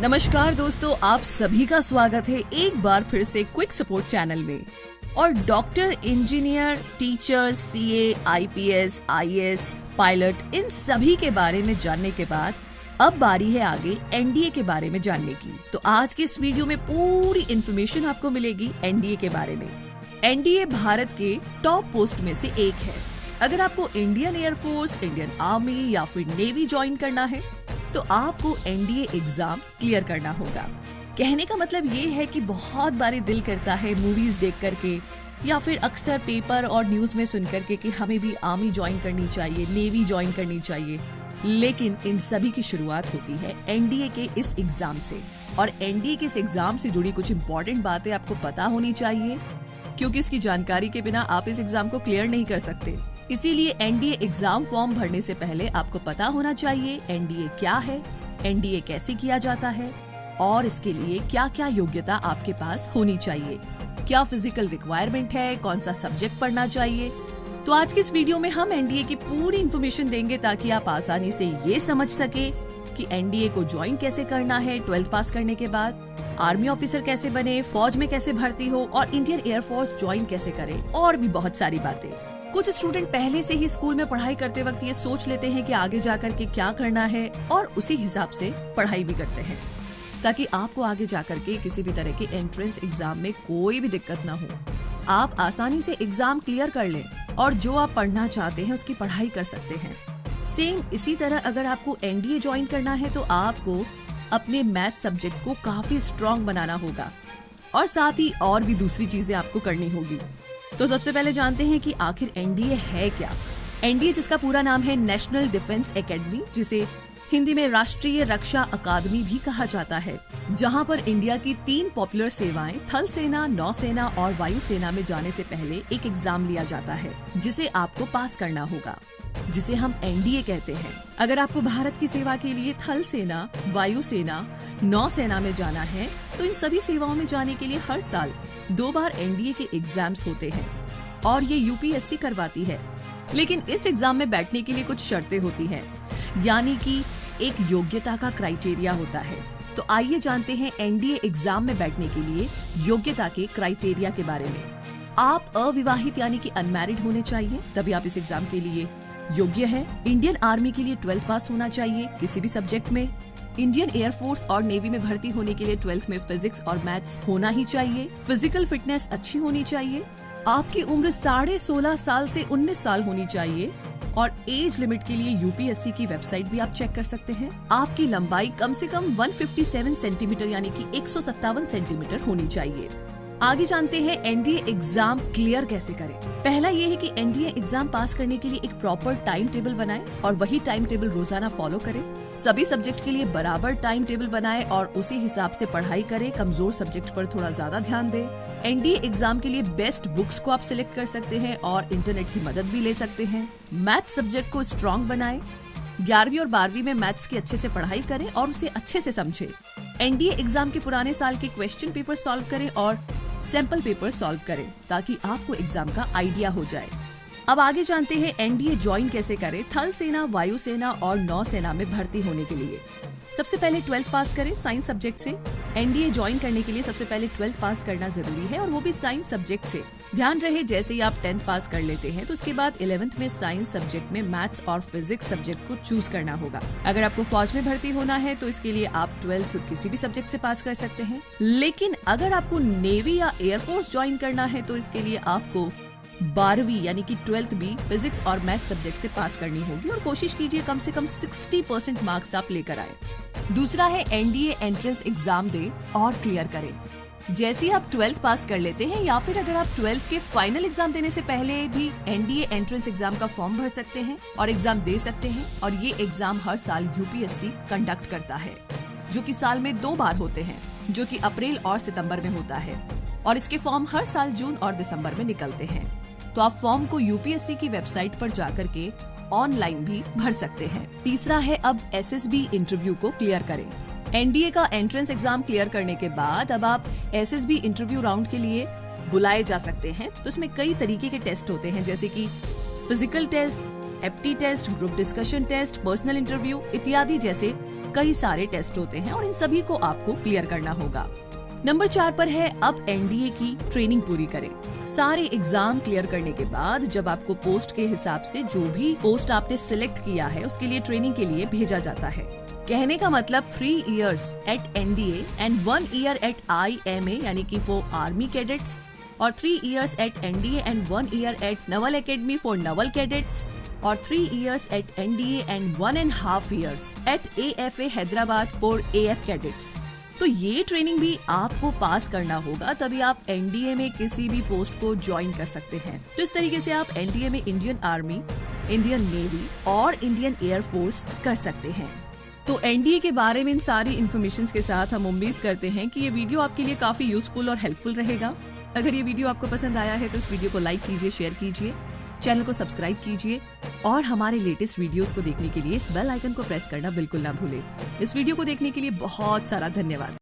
नमस्कार दोस्तों, आप सभी का स्वागत है एक बार फिर से क्विक सपोर्ट चैनल में। और doctor, engineer, teacher, CA, IPS, IAS, pilot, इन सभी के बारे में जानने के बाद अब बारी है आगे एनडीए के बारे में जानने की। तो आज के इस वीडियो में पूरी इन्फॉर्मेशन आपको मिलेगी एनडीए के बारे में। एनडीए भारत के टॉप पोस्ट में से एक है। अगर आपको इंडियन एयरफोर्स, इंडियन आर्मी या फिर नेवी ज्वाइन करना है तो आपको एनडीए एग्जाम क्लियर करना होगा। कहने का मतलब ये है कि बहुत बारी दिल करता है मूवीज देख करके या फिर अक्सर पेपर और न्यूज में सुन करके कि हमें भी आर्मी ज्वाइन करनी चाहिए, नेवी ज्वाइन करनी चाहिए, लेकिन इन सभी की शुरुआत होती है एनडीए के इस एग्जाम से। और एनडीए के इस एग्जाम से जुड़ी कुछ इंपॉर्टेंट बातें आपको पता होनी चाहिए, क्योंकि इसकी जानकारी के बिना आप इस एग्जाम को क्लियर नहीं कर सकते। इसीलिए एनडीए एग्जाम फॉर्म भरने से पहले आपको पता होना चाहिए एनडीए क्या है, एनडीए कैसे किया जाता है और इसके लिए क्या क्या योग्यता आपके पास होनी चाहिए, क्या फिजिकल रिक्वायरमेंट है, कौन सा सब्जेक्ट पढ़ना चाहिए। तो आज के इस वीडियो में हम एनडीए की पूरी इन्फॉर्मेशन देंगे ताकि आप आसानी से ये समझ सके कि एनडीए को ज्वाइन कैसे करना है 12th पास करने के बाद, आर्मी ऑफिसर कैसे बने, फौज में कैसे भर्ती हो और इंडियन एयरफोर्स ज्वाइन कैसे करें, और भी बहुत सारी बातें। कुछ स्टूडेंट पहले से ही स्कूल में पढ़ाई करते वक्त ये सोच लेते हैं कि आगे जाकर के क्या करना है और उसी हिसाब से पढ़ाई भी करते हैं, ताकि आपको आगे जाकर के किसी भी तरह के एंट्रेंस एग्जाम में कोई भी दिक्कत ना हो। आप आसानी से एग्जाम क्लियर कर लें और जो आप पढ़ना चाहते हैं उसकी पढ़ाई कर सकते हैं। सेम इसी तरह अगर आपको एनडीए ज्वाइन करना है तो आपको अपने मैथ सब्जेक्ट को काफी स्ट्रॉन्ग बनाना होगा और साथ ही और भी दूसरी चीजें आपको करनी होगी। तो सबसे पहले जानते हैं कि आखिर एनडीए है क्या। एनडीए, जिसका पूरा नाम है नेशनल डिफेंस एकेडमी, जिसे हिंदी में राष्ट्रीय रक्षा अकादमी भी कहा जाता है, जहां पर इंडिया की 3 पॉपुलर सेवाएं थल सेना, नौसेना और वायुसेना में जाने से पहले एक एग्जाम लिया जाता है जिसे आपको पास करना होगा, जिसे हम एनडीए कहते हैं। अगर आपको भारत की सेवा के लिए थल सेना, वायुसेना, नौसेना में जाना है तो इन सभी सेवाओं में जाने के लिए हर साल 2 बार एनडीए के एग्जाम्स होते हैं और ये यूपीएससी करवाती है। लेकिन इस एग्जाम में बैठने के लिए कुछ शर्तें होती हैं, यानी कि एक योग्यता का क्राइटेरिया होता है। तो आइए जानते हैं एनडीए एग्जाम में बैठने के लिए योग्यता के क्राइटेरिया के बारे में। आप अविवाहित यानी कि अनमैरिड होने चाहिए, तभी आप इस एग्जाम के लिए योग्य है। इंडियन आर्मी के लिए 12th पास होना चाहिए किसी भी सब्जेक्ट में। इंडियन एयरफोर्स और नेवी में भर्ती होने के लिए 12th में फिजिक्स और मैथ्स होना ही चाहिए। फिजिकल फिटनेस अच्छी होनी चाहिए। आपकी उम्र 16.5 साल से 19 साल होनी चाहिए और एज लिमिट के लिए यूपीएससी की वेबसाइट भी आप चेक कर सकते हैं। आपकी लंबाई कम से कम 157 सेंटीमीटर यानी कि 157 सेंटीमीटर होनी चाहिए। आगे जानते हैं एनडीए एग्जाम क्लियर कैसे करें। पहला ये है कि एनडीए एग्जाम पास करने के लिए एक प्रॉपर टाइम टेबल बनाएं और वही टाइम टेबल रोजाना फॉलो करें। सभी सब्जेक्ट के लिए बराबर टाइम टेबल बनाएं और उसी हिसाब से पढ़ाई करें। कमजोर सब्जेक्ट पर थोड़ा ज्यादा ध्यान दें। एनडीए एग्जाम के लिए बेस्ट बुक्स को आप सिलेक्ट कर सकते हैं और इंटरनेट की मदद भी ले सकते हैं। मैथ सब्जेक्ट को स्ट्रॉन्ग बनाएं। 11वीं और 12वीं में मैथ्स की अच्छे से पढ़ाई करें और उसे अच्छे से समझें। एनडीए एग्जाम के पुराने साल के क्वेश्चन पेपर सॉल्व करें और सैंपल पेपर सॉल्व करें ताकि आपको एग्जाम का आइडिया हो जाए। अब आगे जानते हैं एनडीए ज्वाइन कैसे करें थल सेना, वायुसेना और नौसेना में भर्ती होने के लिए। सबसे पहले 12th पास करें साइंस सब्जेक्ट से। एनडीए ज्वाइन करने के लिए सबसे पहले 12th पास करना जरूरी है और वो भी साइंस सब्जेक्ट से। ध्यान रहे, जैसे ही आप 10th पास कर लेते हैं तो उसके बाद 11th में साइंस सब्जेक्ट में मैथ्स और फिजिक्स सब्जेक्ट को चूज करना होगा। अगर आपको फौज में भर्ती होना है तो इसके लिए आप 12th किसी भी सब्जेक्ट से पास कर सकते हैं। लेकिन अगर आपको नेवी या एयरफोर्स ज्वाइन करना है तो इसके लिए आपको 12वीं यानी कि 12th भी फिजिक्स और मैथ सब्जेक्ट से पास करनी होगी और कोशिश कीजिए कम से कम 60% मार्क्स आप लेकर आए। दूसरा है एनडीए एंट्रेंस एग्जाम दे और क्लियर करें। जैसे ही आप 12th पास कर लेते हैं या फिर अगर आप 12th के फाइनल एग्जाम देने से पहले भी एनडीए एंट्रेंस एग्जाम का फॉर्म भर सकते हैं और एग्जाम दे सकते हैं। और ये एग्जाम हर साल यूपीएससी कंडक्ट करता है, जो कि साल में 2 बार होते हैं, जो कि अप्रैल और सितंबर में होता है और इसके फॉर्म हर साल जून और दिसंबर में निकलते हैं। तो आप फॉर्म को यूपीएससी की वेबसाइट पर जाकर के ऑनलाइन भी भर सकते हैं। तीसरा है अब एसएसबी इंटरव्यू को क्लियर करें। एनडीए का एंट्रेंस एग्जाम क्लियर करने के बाद अब आप एसएसबी इंटरव्यू राउंड के लिए बुलाए जा सकते हैं। तो इसमें कई तरीके के टेस्ट होते हैं, जैसे कि physical test, apti test, group discussion test, personal interview इत्यादि जैसे कई सारे टेस्ट होते हैं और इन सभी को आपको क्लियर करना होगा। नंबर 4 पर है अब एनडीए की ट्रेनिंग पूरी करें। सारे एग्जाम क्लियर करने के बाद जब आपको पोस्ट के हिसाब से जो भी पोस्ट आपने सिलेक्ट किया है उसके लिए ट्रेनिंग के लिए भेजा जाता है। कहने का मतलब 3 years at NDA and 1 year at IMA यानी कि फॉर आर्मी कैडेट्स, और 3 years at NDA and 1 year at naval academy for naval cadets, और 3 years at NDA and 1.5 years at AFA Hyderabad for AF cadets. तो ये training भी आपको पास करना होगा, तभी आप एनडीए में किसी भी पोस्ट को ज्वाइन कर सकते हैं। तो इस तरीके से आप एनडीए में इंडियन आर्मी, इंडियन नेवी और इंडियन एयरफोर्स कर सकते हैं। तो एनडीए के बारे में इन सारी इन्फॉर्मेशन के साथ हम उम्मीद करते हैं कि ये वीडियो आपके लिए काफी यूजफुल और हेल्पफुल रहेगा। अगर ये वीडियो आपको पसंद आया है तो इस वीडियो को लाइक कीजिए, शेयर कीजिए, चैनल को सब्सक्राइब कीजिए और हमारे लेटेस्ट वीडियोस को देखने के लिए इस बेल आइकन को प्रेस करना बिल्कुल ना भूलें। इस वीडियो को देखने के लिए बहुत सारा धन्यवाद।